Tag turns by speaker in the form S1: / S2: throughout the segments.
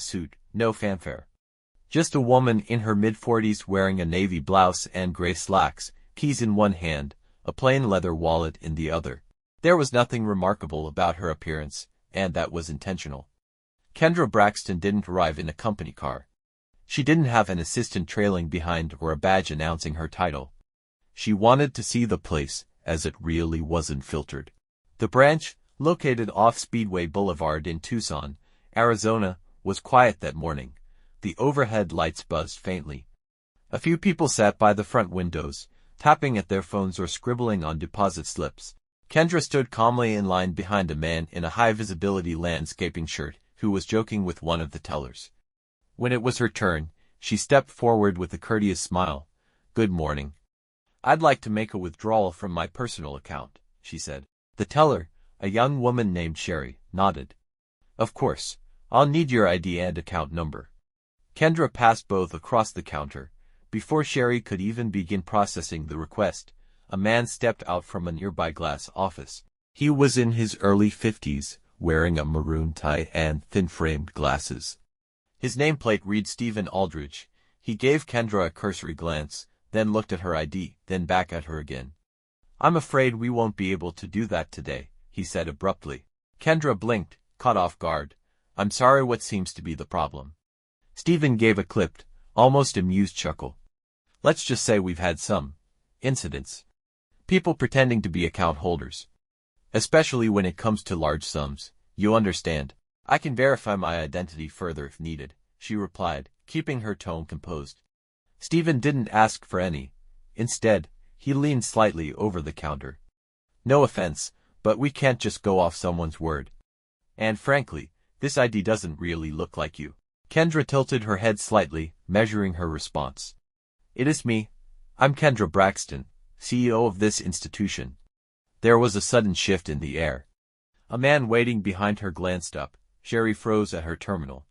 S1: suit, no fanfare. Just a woman in her mid-40s wearing a navy blouse and gray slacks, keys in one hand, a plain leather wallet in the other. There was nothing remarkable about her appearance, and that was intentional. Kendra Braxton didn't arrive in a company car. She didn't have an assistant trailing behind or a badge announcing her title. She wanted to see the place as it really wasn't filtered. The branch, located off Speedway Boulevard in Tucson, Arizona, was quiet that morning. The overhead lights buzzed faintly. A few people sat by the front windows, tapping at their phones or scribbling on deposit slips. Kendra stood calmly in line behind a man in a high-visibility landscaping shirt who was joking with one of the tellers. When it was her turn, she stepped forward with a courteous smile. "Good morning. I'd like to make a withdrawal from my personal account," she said. The teller, a young woman named Sherry, nodded. "Of course. I'll need your ID and account number." Kendra passed both across the counter. Before Sherry could even begin processing the request, a man stepped out from a nearby glass office. He was in his early 50s, wearing a maroon tie and thin-framed glasses. His nameplate read Stephen Aldridge. He gave Kendra a cursory glance, then looked at her ID, then back at her again. "I'm afraid we won't be able to do that today," he said abruptly. Kendra blinked, caught off guard. "I'm sorry, what seems to be the problem?" Stephen gave a clipped, almost amused chuckle. "Let's just say we've had some incidents. People pretending to be account holders. Especially when it comes to large sums, you understand. I can verify my identity further if needed," she replied, keeping her tone composed. Stephen didn't ask for any. Instead, he leaned slightly over the counter. "No offense, but we can't just go off someone's word. And frankly, this ID doesn't really look like you." Kendra tilted her head slightly, measuring her response. "It is me. I'm Kendra Braxton, CEO of this institution." There was a sudden shift in the air. A man waiting behind her glanced up. Sherry froze at her terminal.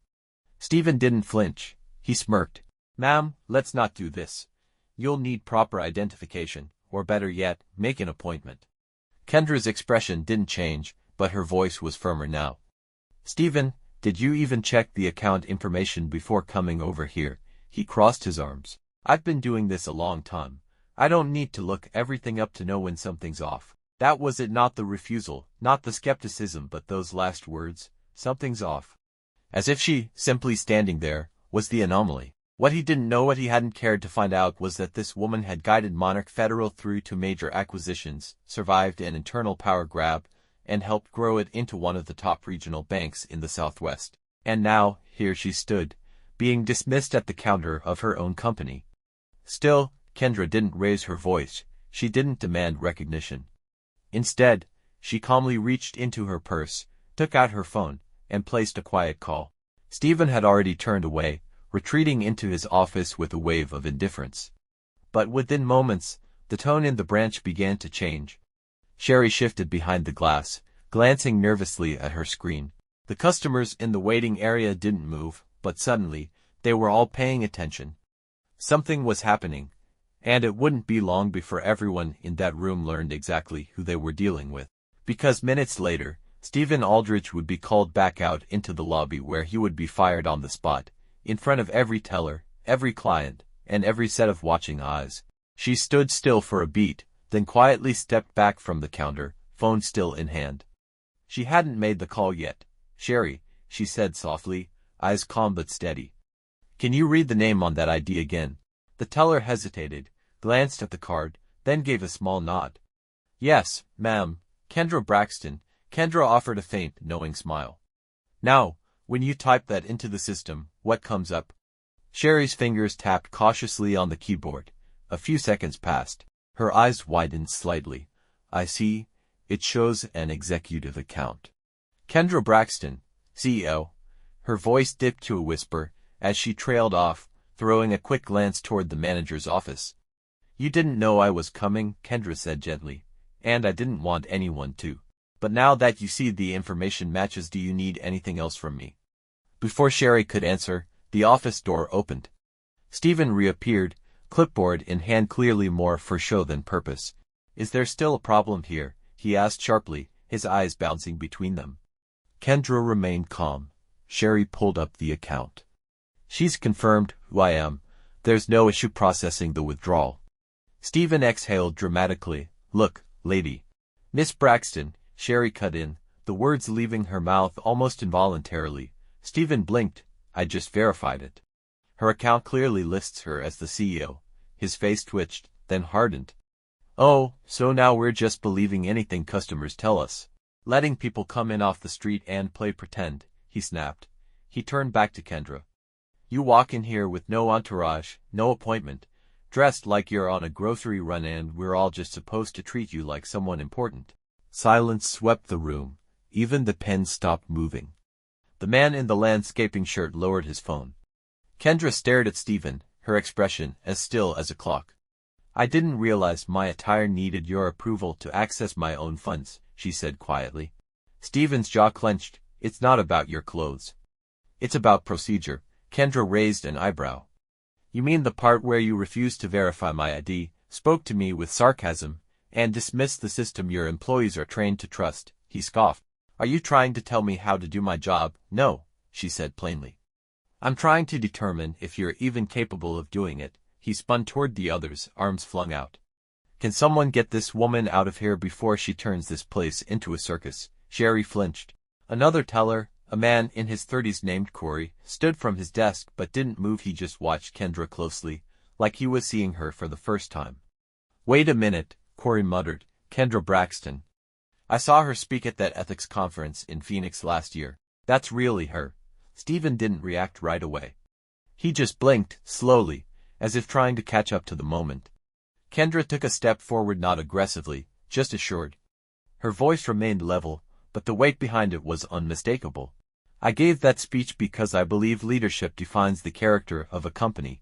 S1: Stephen didn't flinch. He smirked. "Ma'am, let's not do this. You'll need proper identification, or better yet, make an appointment." Kendra's expression didn't change, but her voice was firmer now. "Stephen, did you even check the account information before coming over here?" He crossed his arms. "I've been doing this a long time. I don't need to look everything up to know when something's off." That was it, not the refusal, not the skepticism, but those last words, "something's off." As if she, simply standing there, was the anomaly. What he didn't know, what he hadn't cared to find out, was that this woman had guided Monarch Federal through 2 major acquisitions, survived an internal power grab, and helped grow it into one of the top regional banks in the Southwest. And now, here she stood, being dismissed at the counter of her own company. Still, Kendra didn't raise her voice. She didn't demand recognition. Instead, she calmly reached into her purse, took out her phone, and placed a quiet call. Stephen had already turned away, retreating into his office with a wave of indifference. But within moments, the tone in the branch began to change. Sherry shifted behind the glass, glancing nervously at her screen. The customers in the waiting area didn't move, but suddenly, they were all paying attention. Something was happening, and it wouldn't be long before everyone in that room learned exactly who they were dealing with. Because minutes later, Stephen Aldridge would be called back out into the lobby where he would be fired on the spot, in front of every teller, every client, and every set of watching eyes. She stood still for a beat, then quietly stepped back from the counter, phone still in hand. She hadn't made the call yet. "Sherry," she said softly, eyes calm but steady. "Can you read the name on that ID again?" The teller hesitated, glanced at the card, then gave a small nod. "Yes, ma'am, Kendra Braxton." Kendra offered a faint, knowing smile. "Now, when you type that into the system, what comes up?" Sherry's fingers tapped cautiously on the keyboard. A few seconds passed. Her eyes widened slightly. "I see. It shows an executive account. Kendra Braxton, CEO." Her voice dipped to a whisper as she trailed off, throwing a quick glance toward the manager's office. "You didn't know I was coming," Kendra said gently, "and I didn't want anyone to. But now that you see the information matches, do you need anything else from me?" Before Sherry could answer, the office door opened. Stephen reappeared, clipboard in hand, clearly more for show than purpose. "Is there still a problem here?" he asked sharply, his eyes bouncing between them. Kendra remained calm. Sherry pulled up the account. She's confirmed who I am. There's no issue processing the withdrawal. Stephen exhaled dramatically. Look, lady. Miss Braxton, Sherry cut in, the words leaving her mouth almost involuntarily. Stephen blinked. I just verified it. Her account clearly lists her as the CEO. His face twitched, then hardened. Oh, so now we're just believing anything customers tell us. Letting people come in off the street and play pretend, he snapped. He turned back to Kendra. You walk in here with no entourage, no appointment, dressed like you're on a grocery run and we're all just supposed to treat you like someone important. Silence swept the room. Even the pen stopped moving. The man in the landscaping shirt lowered his phone. Kendra stared at Stephen, her expression as still as a clock. I didn't realize my attire needed your approval to access my own funds, she said quietly. Stephen's jaw clenched. It's not about your clothes. It's about procedure. Kendra raised an eyebrow. You mean the part where you refused to verify my ID, spoke to me with sarcasm, and dismissed the system your employees are trained to trust, he scoffed. Are you trying to tell me how to do my job? No, she said plainly. I'm trying to determine if you're even capable of doing it. He spun toward the others, arms flung out. Can someone get this woman out of here before she turns this place into a circus? Sherry flinched. Another teller, a man in his 30s named Corey, stood from his desk but didn't move. He just watched Kendra closely, like he was seeing her for the first time. Wait a minute, Corey muttered. Kendra Braxton. I saw her speak at that ethics conference in Phoenix last year. That's really her. Stephen didn't react right away. He just blinked, slowly, as if trying to catch up to the moment. Kendra took a step forward, not aggressively, just assured. Her voice remained level, but the weight behind it was unmistakable. I gave that speech because I believe leadership defines the character of a company.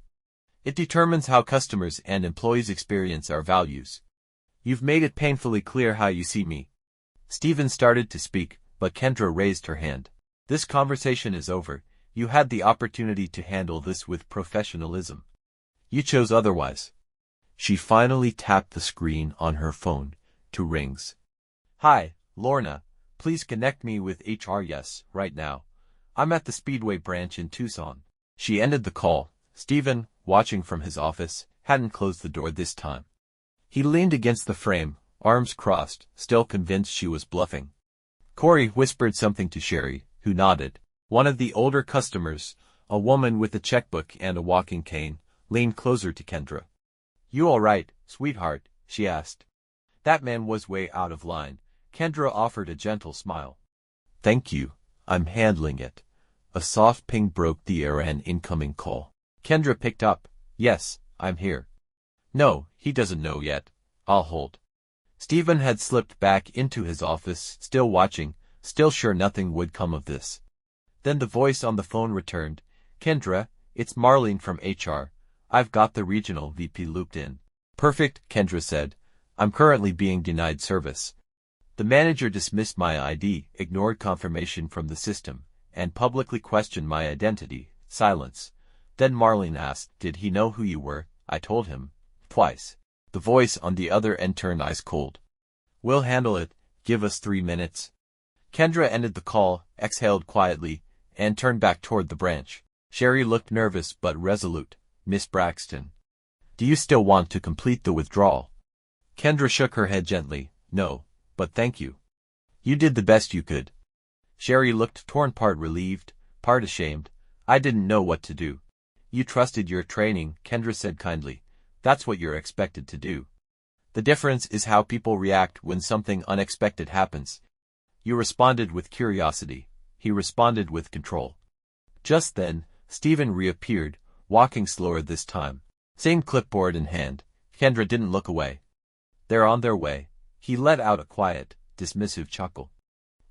S1: It determines how customers and employees experience our values. You've made it painfully clear how you see me. Stephen started to speak, but Kendra raised her hand. This conversation is over. You had the opportunity to handle this with professionalism. You chose otherwise. She finally tapped the screen on her phone. 2 rings. Hi, Lorna. Please connect me with HR. Yes, right now. I'm at the Speedway branch in Tucson. She ended the call. Stephen, watching from his office, hadn't closed the door this time. He leaned against the frame, arms crossed, still convinced she was bluffing. Corey whispered something to Sherry, who nodded. One of the older customers, a woman with a checkbook and a walking cane, leaned closer to Kendra. You all right, sweetheart? She asked. That man was way out of line. Kendra offered a gentle smile. Thank you. I'm handling it. A soft ping broke the air. An incoming call. Kendra picked up. Yes, I'm here. No, he doesn't know yet. I'll hold. Stephen had slipped back into his office, still watching, still sure nothing would come of this. Then the voice on the phone returned. Kendra, it's Marlene from HR. I've got the regional VP looped in. Perfect, Kendra said. I'm currently being denied service. The manager dismissed my ID, ignored confirmation from the system, and publicly questioned my identity. Silence. Then Marlene asked, did he know who you were? I told him. Twice. The voice on the other end turned ice cold. We'll handle it. Give us 3 minutes. Kendra ended the call, exhaled quietly, and turned back toward the branch. Sherry looked nervous but resolute. Miss Braxton. Do you still want to complete the withdrawal? Kendra shook her head gently. No, but thank you. You did the best you could. Sherry looked torn, part relieved, part ashamed. I didn't know what to do. You trusted your training, Kendra said kindly. That's what you're expected to do. The difference is how people react when something unexpected happens. You responded with curiosity. He responded with control. Just then, Stephen reappeared, walking slower this time. Same clipboard in hand. Kendra didn't look away. They're on their way. He let out a quiet, dismissive chuckle.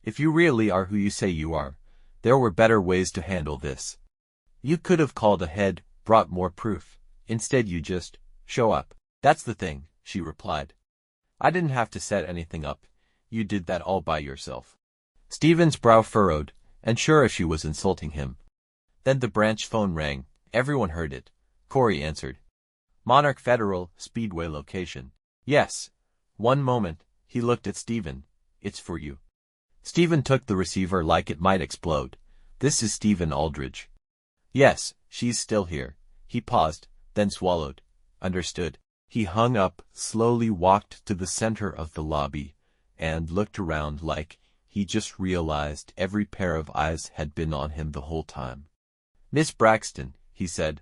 S1: If you really are who you say you are, there were better ways to handle this. You could have called ahead, brought more proof. Instead you just show up. That's the thing, she replied. I didn't have to set anything up. You did that all by yourself. Stephen's brow furrowed, unsure if she was insulting him. Then the branch phone rang. Everyone heard it. Corey answered. Monarch Federal, Speedway location. Yes. One moment. He looked at Stephen. It's for you. Stephen took the receiver like it might explode. This is Stephen Aldridge. Yes, she's still here. He paused, then swallowed. Understood. He hung up, slowly walked to the center of the lobby, and looked around like he just realized every pair of eyes had been on him the whole time. "Miss Braxton," he said,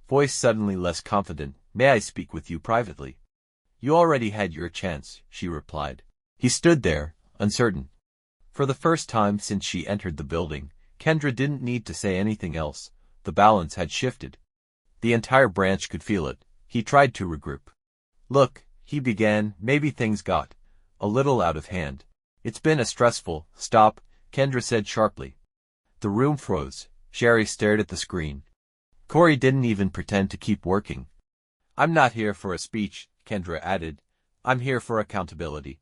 S1: voice suddenly less confident, "may I speak with you privately?" "You already had your chance," she replied. He stood there, uncertain. For the first time since she entered the building, Kendra didn't need to say anything else. The balance had shifted. The entire branch could feel it. He tried to regroup. "Look," he began, "maybe things got a little out of hand. It's been a stressful—" "Stop," Kendra said sharply. The room froze. Sherry stared at the screen. Corey didn't even pretend to keep working. "I'm not here for a speech," Kendra added. "I'm here for accountability."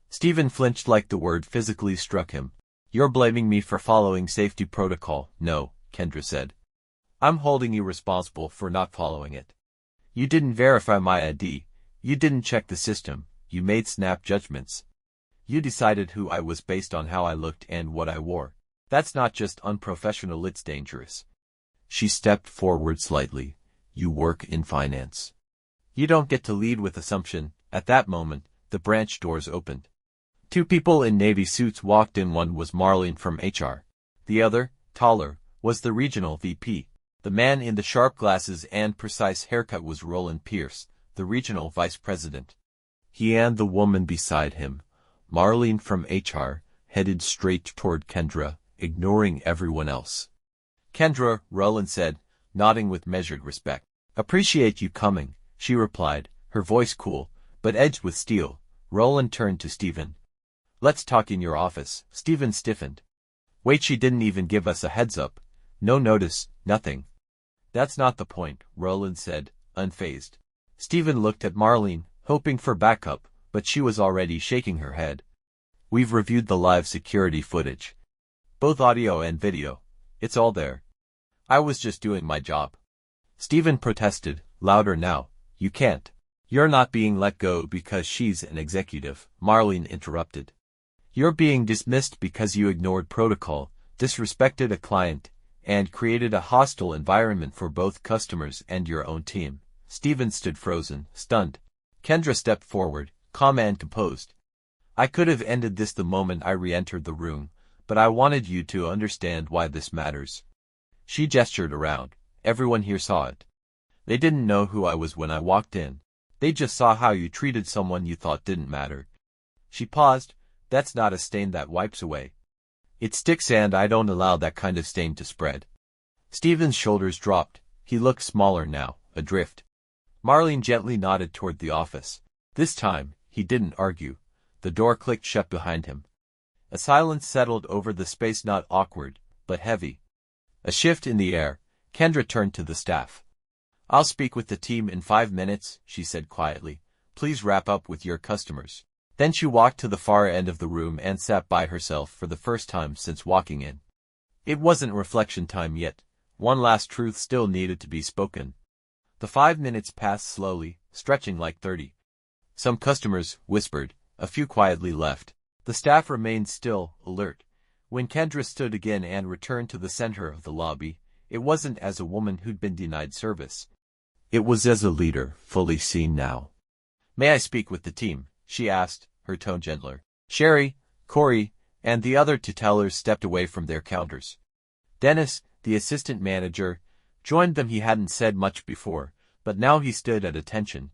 S1: Stephen flinched like the word physically struck him. "You're blaming me for following safety protocol." "No," Kendra said. "I'm holding you responsible for not following it. You didn't verify my ID. You didn't check the system. You made snap judgments. You decided who I was based on how I looked and what I wore. That's not just unprofessional, it's dangerous." She stepped forward slightly. "You work in finance. You don't get to lead with assumption." At that moment, the branch doors opened. Two people in navy suits walked in. One was Marlene from HR. The other, taller, was the regional VP. The man in the sharp glasses and precise haircut was Roland Pierce, the regional vice president. He and the woman beside him, Marlene from HR, headed straight toward Kendra, ignoring everyone else. "Kendra," Roland said, nodding with measured respect. "Appreciate you coming," she replied, her voice cool, but edged with steel. Roland turned to Stephen. "Let's talk in your office." Stephen stiffened. "Wait, she didn't even give us a heads up. No notice, nothing." "That's not the point," Roland said, unfazed. Stephen looked at Marlene, hoping for backup, but she was already shaking her head. "We've reviewed the live security footage. Both audio and video. It's all there. I was just doing my job." Stephen protested, louder now. "You can't. You're not being let go because she's an executive," Marlene interrupted. "You're being dismissed because you ignored protocol, disrespected a client, and created a hostile environment for both customers and your own team." Stephen stood frozen, stunned. Kendra stepped forward, calm and composed. "I could have ended this the moment I re-entered the room, but I wanted you to understand why this matters." She gestured around. "Everyone here saw it. They didn't know who I was when I walked in. They just saw how you treated someone you thought didn't matter." She paused. "That's not a stain that wipes away. It sticks, and I don't allow that kind of stain to spread." Stephen's shoulders dropped. He looked smaller now, adrift. Marlene gently nodded toward the office. This time, he didn't argue. The door clicked shut behind him. A silence settled over the space, not awkward, but heavy. A shift in the air. Kendra turned to the staff. "I'll speak with the team in 5 minutes," she said quietly. "Please wrap up with your customers." Then she walked to the far end of the room and sat by herself for the first time since walking in. It wasn't reflection time yet. One last truth still needed to be spoken. The 5 minutes passed slowly, stretching like 30. Some customers whispered. A few quietly left. The staff remained still, alert. When Kendra stood again and returned to the center of the lobby, it wasn't as a woman who'd been denied service. It was as a leader, fully seen now. "May I speak with the team?" she asked, her tone gentler. Sherry, Corey, and the other two tellers stepped away from their counters. Dennis, the assistant manager, joined them. He hadn't said much before, but now he stood at attention.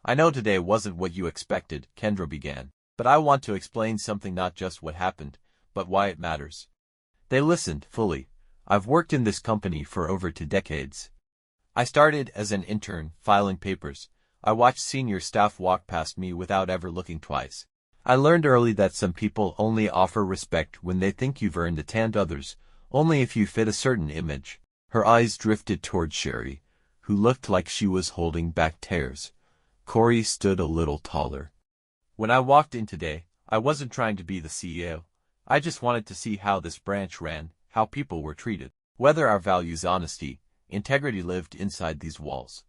S1: "I know today wasn't what you expected," Kendra began, "but I want to explain something, not just what happened, but why it matters." They listened fully. "I've worked in this company for over 2 decades. I started as an intern, filing papers. I watched senior staff walk past me without ever looking twice. I learned early that some people only offer respect when they think you've earned it, and others only if you fit a certain image." Her eyes drifted toward Sherry, who looked like she was holding back tears. Corey stood a little taller. "When I walked in today, I wasn't trying to be the CEO. I just wanted to see how this branch ran, how people were treated, whether our values, honesty, integrity lived inside these walls."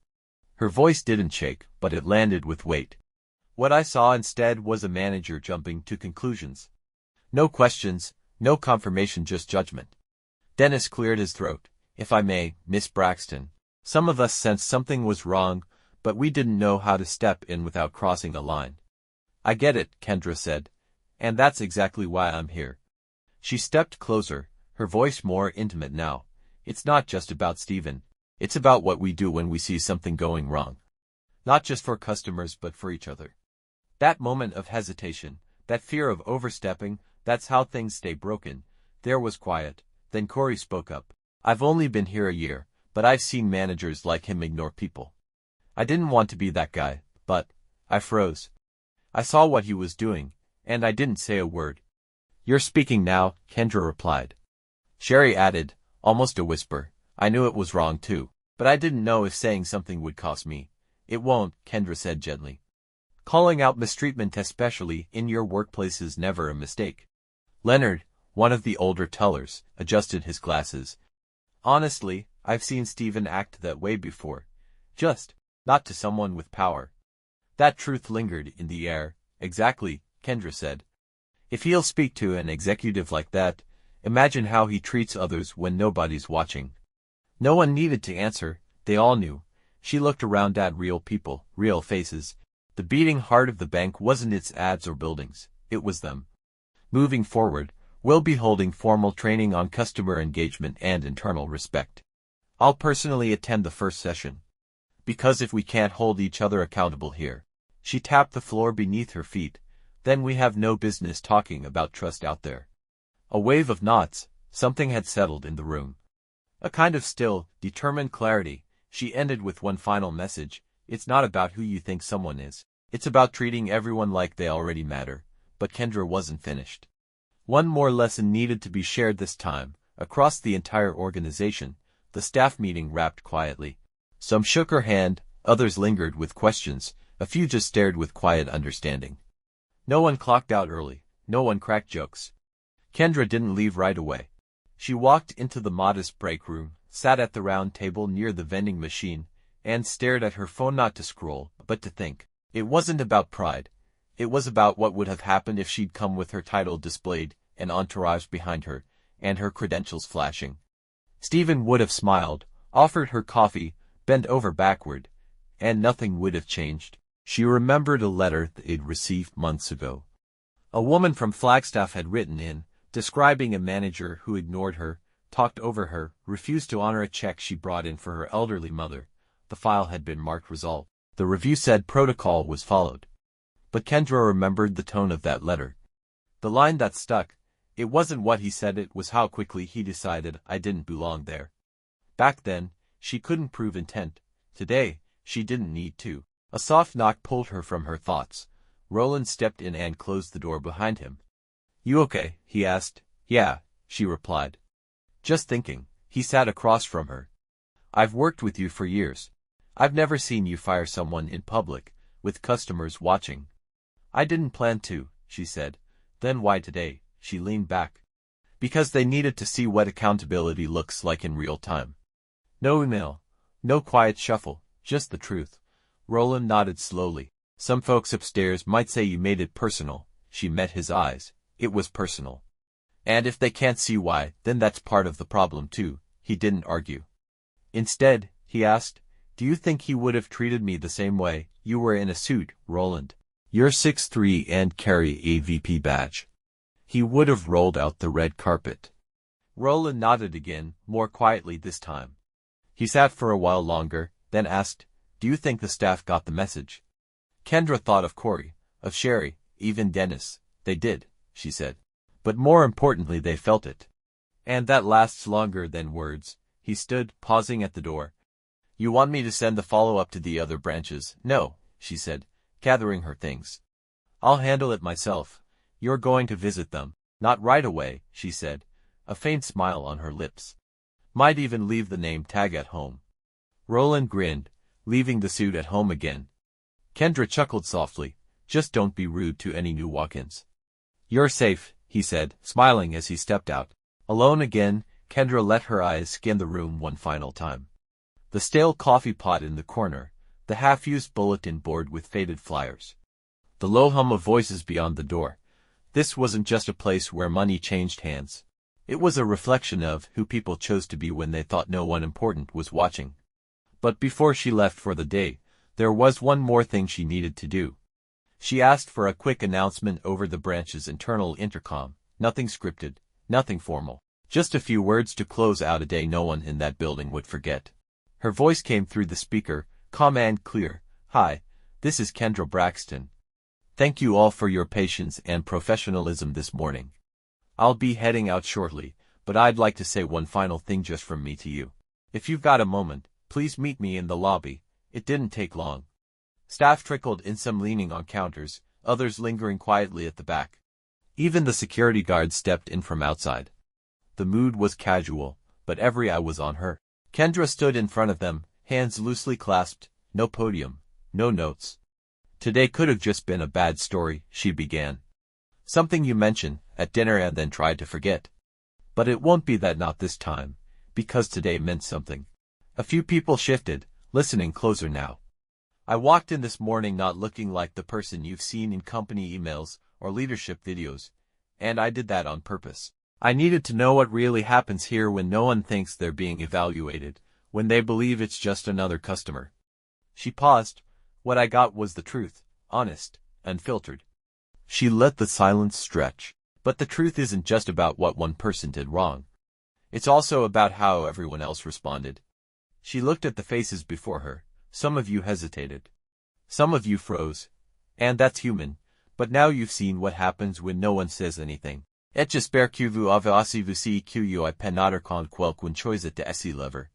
S1: Her voice didn't shake, but it landed with weight. What I saw instead was a manager jumping to conclusions. No questions, no confirmation, just judgment. Dennis cleared his throat. If I may, Miss Braxton. Some of us sensed something was wrong, but we didn't know how to step in without crossing a line. I get it, Kendra said. And that's exactly why I'm here. She stepped closer, her voice more intimate now. It's not just about Stephen. It's about what we do when we see something going wrong. Not just for customers but for each other. That moment of hesitation, that fear of overstepping, that's how things stay broken. There was quiet. Then Corey spoke up. I've only been here a year, but I've seen managers like him ignore people. I didn't want to be that guy, but I froze. I saw what he was doing, and I didn't say a word. You're speaking now, Kendra replied. Sherry added, almost a whisper, I knew it was wrong too, but I didn't know if saying something would cost me. It won't, Kendra said gently. Calling out mistreatment especially in your workplace is never a mistake. Leonard, one of the older tellers, adjusted his glasses. Honestly, I've seen Stephen act that way before. Just, not to someone with power. That truth lingered in the air. Exactly, Kendra said. If he'll speak to an executive like that, imagine how he treats others when nobody's watching. No one needed to answer, they all knew. She looked around at real people, real faces. The beating heart of the bank wasn't its ads or buildings, it was them. Moving forward, we'll be holding formal training on customer engagement and internal respect. I'll personally attend the first session. Because if we can't hold each other accountable here, she tapped the floor beneath her feet, then we have no business talking about trust out there. A wave of nods, something had settled in the room. A kind of still, determined clarity. She ended with one final message. It's not about who you think someone is. It's about treating everyone like they already matter. But Kendra wasn't finished. One more lesson needed to be shared this time, across the entire organization. The staff meeting wrapped quietly. Some shook her hand, others lingered with questions, a few just stared with quiet understanding. No one clocked out early, no one cracked jokes. Kendra didn't leave right away. She walked into the modest break room, sat at the round table near the vending machine, and stared at her phone not to scroll, but to think. It wasn't about pride. It was about what would have happened if she'd come with her title displayed, an entourage behind her, and her credentials flashing. Stephen would have smiled, offered her coffee, bent over backward, and nothing would have changed. She remembered a letter they'd received months ago. A woman from Flagstaff had written in, describing a manager who ignored her, talked over her, refused to honor a check she brought in for her elderly mother. The file had been marked resolved. The review said protocol was followed. But Kendra remembered the tone of that letter. The line that stuck. It wasn't what he said, it was how quickly he decided I didn't belong there. Back then, she couldn't prove intent. Today, she didn't need to. A soft knock pulled her from her thoughts. Roland stepped in and closed the door behind him. You okay? He asked. Yeah, she replied. Just thinking. He sat across from her. I've worked with you for years. I've never seen you fire someone in public, with customers watching. I didn't plan to, she said. Then why today? She leaned back. Because they needed to see what accountability looks like in real time. No email. No quiet shuffle, just the truth. Roland nodded slowly. Some folks upstairs might say you made it personal. She met his eyes. It was personal. And if they can't see why, then that's part of the problem too. He didn't argue. Instead, he asked, do you think he would have treated me the same way? You were in a suit, Roland. You're 6'3" and carry a VP badge. He would have rolled out the red carpet. Roland nodded again, more quietly this time. He sat for a while longer, then asked, do you think the staff got the message? Kendra thought of Corey, of Sherry, even Dennis. They did, she said. But more importantly, they felt it. And that lasts longer than words. He stood, pausing at the door. You want me to send the follow-up to the other branches? No, she said, gathering her things. I'll handle it myself. You're going to visit them. Not right away, she said, a faint smile on her lips. Might even leave the name tag at home. Roland grinned, leaving the suit at home again. Kendra chuckled softly. Just don't be rude to any new walk-ins. You're safe, he said, smiling as he stepped out. Alone again, Kendra let her eyes scan the room one final time. The stale coffee pot in the corner, the half-used bulletin board with faded flyers. The low hum of voices beyond the door. This wasn't just a place where money changed hands. It was a reflection of who people chose to be when they thought no one important was watching. But before she left for the day, there was one more thing she needed to do. She asked for a quick announcement over the branch's internal intercom, nothing scripted, nothing formal. Just a few words to close out a day no one in that building would forget. Her voice came through the speaker, calm and clear. "Hi, this is Kendra Braxton. Thank you all for your patience and professionalism this morning. I'll be heading out shortly, but I'd like to say one final thing just from me to you. If you've got a moment, please meet me in the lobby." It didn't take long. Staff trickled in, some leaning on counters, others lingering quietly at the back. Even the security guards stepped in from outside. The mood was casual, but every eye was on her. Kendra stood in front of them, hands loosely clasped, no podium, no notes. "Today could have just been a bad story," she began. "Something you mentioned at dinner and then tried to forget. But it won't be that, not this time, because today meant something." A few people shifted, listening closer now. "I walked in this morning not looking like the person you've seen in company emails or leadership videos, and I did that on purpose. I needed to know what really happens here when no one thinks they're being evaluated, when they believe it's just another customer." She paused. "What I got was the truth, honest, unfiltered." She let the silence stretch. But the truth isn't just about what one person did wrong. It's also about how everyone else responded. She looked at the faces before her. Some of you hesitated. Some of you froze. And that's human. But now you've seen what happens when no one says anything. Et j'espère que vous avez aussi vu que eu penader quand quelqu'un choisit de se lever.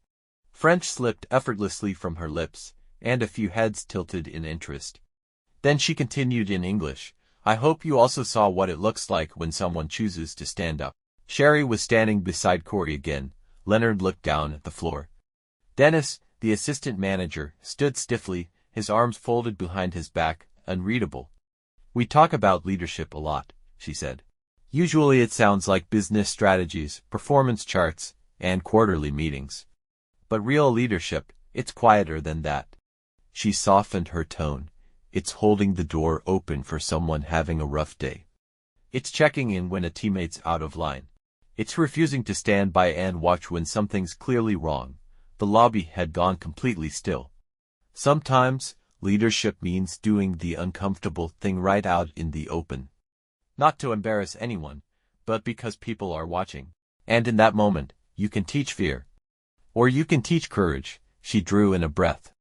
S1: French slipped effortlessly from her lips, and a few heads tilted in interest. Then she continued in English. "I hope you also saw what it looks like when someone chooses to stand up." Sherry was standing beside Corey again. Leonard looked down at the floor. Dennis, the assistant manager, stood stiffly, his arms folded behind his back, unreadable. "We talk about leadership a lot," she said. "Usually it sounds like business strategies, performance charts, and quarterly meetings. But real leadership, it's quieter than that." She softened her tone. "It's holding the door open for someone having a rough day. It's checking in when a teammate's out of line. It's refusing to stand by and watch when something's clearly wrong." The lobby had gone completely still. Sometimes, leadership means doing the uncomfortable thing right out in the open. Not to embarrass anyone, but because people are watching. And in that moment, you can teach fear. Or you can teach courage. She drew in a breath.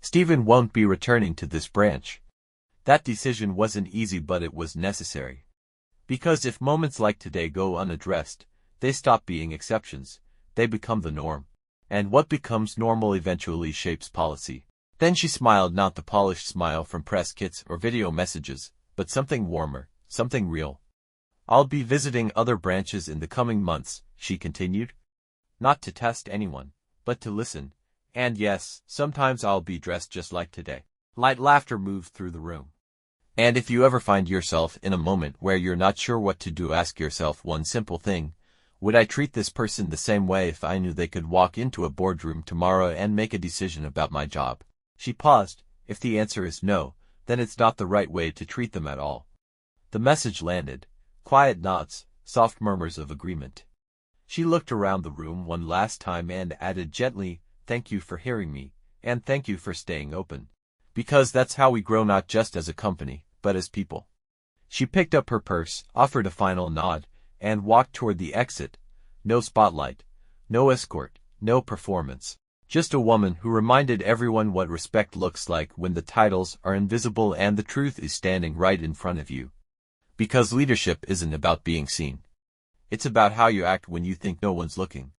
S1: Stephen won't be returning to this branch. That decision wasn't easy, but it was necessary. Because if moments like today go unaddressed, they stop being exceptions. They become the norm. And what becomes normal eventually shapes policy. Then she smiled, not the polished smile from press kits or video messages, but something warmer, something real. "I'll be visiting other branches in the coming months," she continued. "Not to test anyone, but to listen. And yes, sometimes I'll be dressed just like today." Light laughter moved through the room. "And if you ever find yourself in a moment where you're not sure what to do, ask yourself one simple thing. Would I treat this person the same way if I knew they could walk into a boardroom tomorrow and make a decision about my job?" She paused. "If the answer is no, then it's not the right way to treat them at all." The message landed. Quiet nods, soft murmurs of agreement. She looked around the room one last time and added gently, "Thank you for hearing me, and thank you for staying open. Because that's how we grow, not just as a company, but as people." She picked up her purse, offered a final nod, and walked toward the exit. No spotlight, no escort, no performance. Just a woman who reminded everyone what respect looks like when the titles are invisible and the truth is standing right in front of you. Because leadership isn't about being seen. It's about how you act when you think no one's looking.